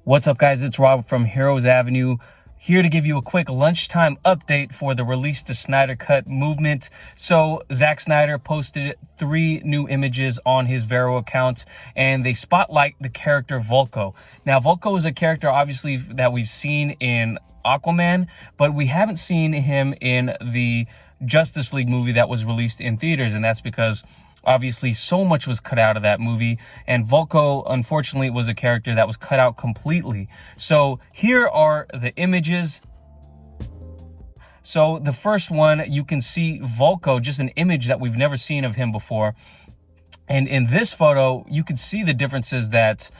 What's up, guys? It's Rob from Heroes Avenue, here to give you a quick lunchtime update for the Release the Snyder Cut movement. So Zack Snyder posted 3 new images on his Vero account, and they spotlight the character Vulko. Now, Vulko is a character, obviously, that we've seen in Aquaman, but we haven't seen him in the Justice League movie that was released in theaters, and that's because obviously so much was cut out of that movie, and Vulko, unfortunately, was a character that was cut out completely. So here are the images. So the first one, you can see Vulko, just an image that we've never seen of him before. And in this photo, you can see the differences that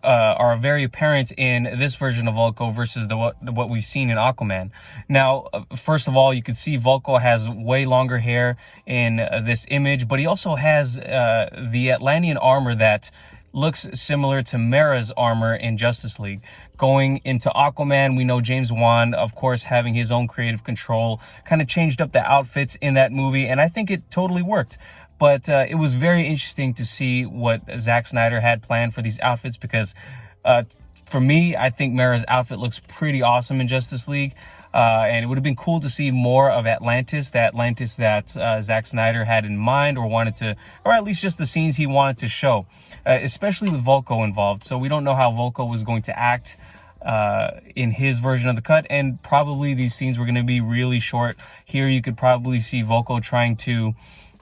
are very apparent in this version of Vulko versus what we've seen in Aquaman. Now, first of all, you can see Vulko has way longer hair in this image, but he also has the Atlantean armor that looks similar to Mera's armor in Justice League. Going into Aquaman, we know James Wan, of course, having his own creative control, kind of changed up the outfits in that movie, and I think it totally worked. But it was very interesting to see what Zack Snyder had planned for these outfits because for me, I think Mera's outfit looks pretty awesome in Justice League. And it would have been cool to see more of Atlantis, the Atlantis that Zack Snyder had in mind or wanted to, or at least just the scenes he wanted to show, especially with Vulko involved. So we don't know how Vulko was going to act in his version of the cut, and probably these scenes were going to be really short. Here you could probably see Vulko trying to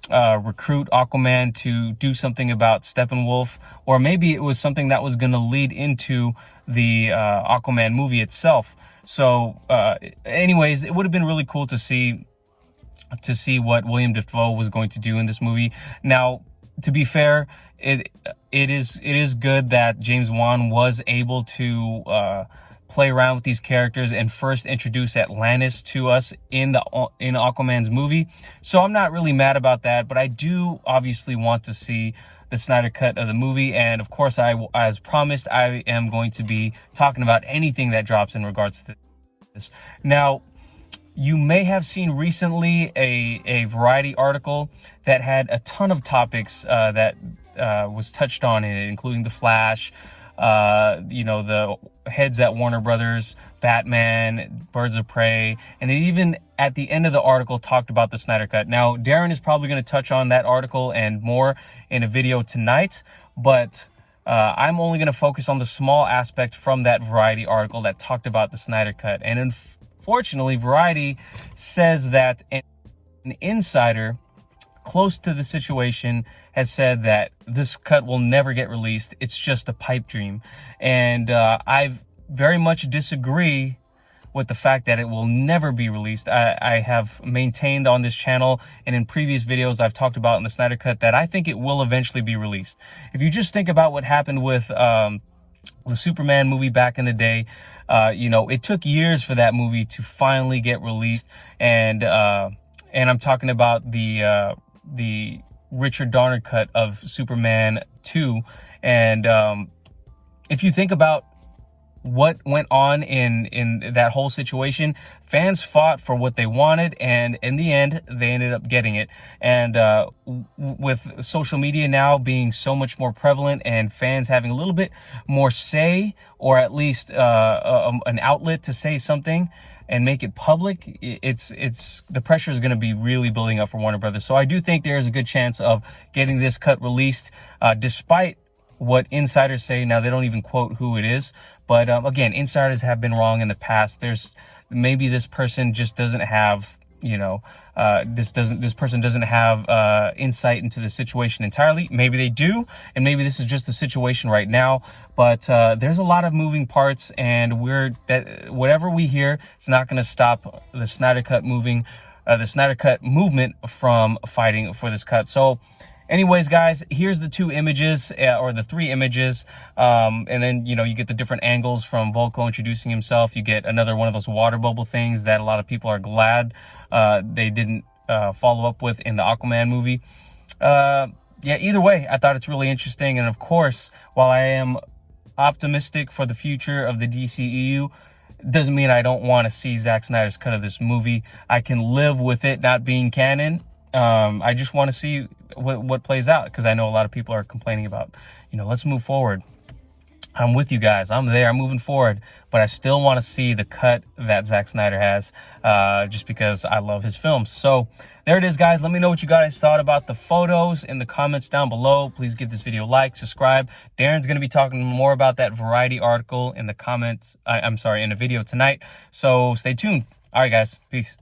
recruit Aquaman to do something about Steppenwolf, or maybe it was something that was going to lead into the Aquaman movie itself. So anyways, it would have been really cool to see what William Dafoe was going to do in this movie. Now, to be fair, it is good that James Wan was able to play around with these characters and first introduce Atlantis to us in Aquaman's movie. So I'm not really mad about that, but I do obviously want to see the Snyder Cut of the movie. And of course, as promised, I am going to be talking about anything that drops in regards to this. Now, you may have seen recently a Variety article that had a ton of topics that was touched on in it, including The Flash, the heads at Warner Brothers, Batman, Birds of Prey, and it even at the end of the article talked about the Snyder Cut. Now, Darren is probably going to touch on that article and more in a video tonight, but I'm only going to focus on the small aspect from that Variety article that talked about the Snyder Cut. And unfortunately, Variety says that an insider close to the situation has said that this cut will never get released. It's just a pipe dream. And I very much disagree with the fact that it will never be released. I have maintained on this channel and in previous videos I've talked about in the Snyder Cut that I think it will eventually be released. If you just think about what happened with the Superman movie back in the day, it took years for that movie to finally get released. And I'm talking about the Richard Donner cut of Superman 2. And if you think about what went on in that whole situation, fans fought for what they wanted, and in the end, they ended up getting it. And with social media now being so much more prevalent and fans having a little bit more say, or at least an outlet to say something and make it public, it's the pressure is going to be really building up for Warner Brothers. So I do think there is a good chance of getting this cut released, despite what insiders say. Now, they don't even quote who it is, but again, insiders have been wrong in the past. Maybe this person just doesn't have, this person doesn't have insight into the situation entirely. Maybe they do, and maybe this is just the situation right now. But there's a lot of moving parts, and whatever we hear, it's not going to stop the Snyder Cut movement from fighting for this cut. So anyways, guys, here's the 2 images, or the 3 images, and then, you get the different angles from Vulko introducing himself. You get another one of those water bubble things that a lot of people are glad they didn't follow up with in the Aquaman movie. Either way, I thought it's really interesting. And of course, while I am optimistic for the future of the DCEU, doesn't mean I don't want to see Zack Snyder's cut of this movie. I can live with it not being canon. I just want to see what plays out, because I know a lot of people are complaining about, let's move forward. I'm with you guys. I'm there. I'm moving forward. But I still want to see the cut that Zack Snyder has, just because I love his films. So there it is, guys. Let me know what you guys thought about the photos in the comments down below. Please give this video a like, subscribe. Darren's going to be talking more about that Variety article in the comments. I'm sorry, in a video tonight. So stay tuned. All right, guys. Peace.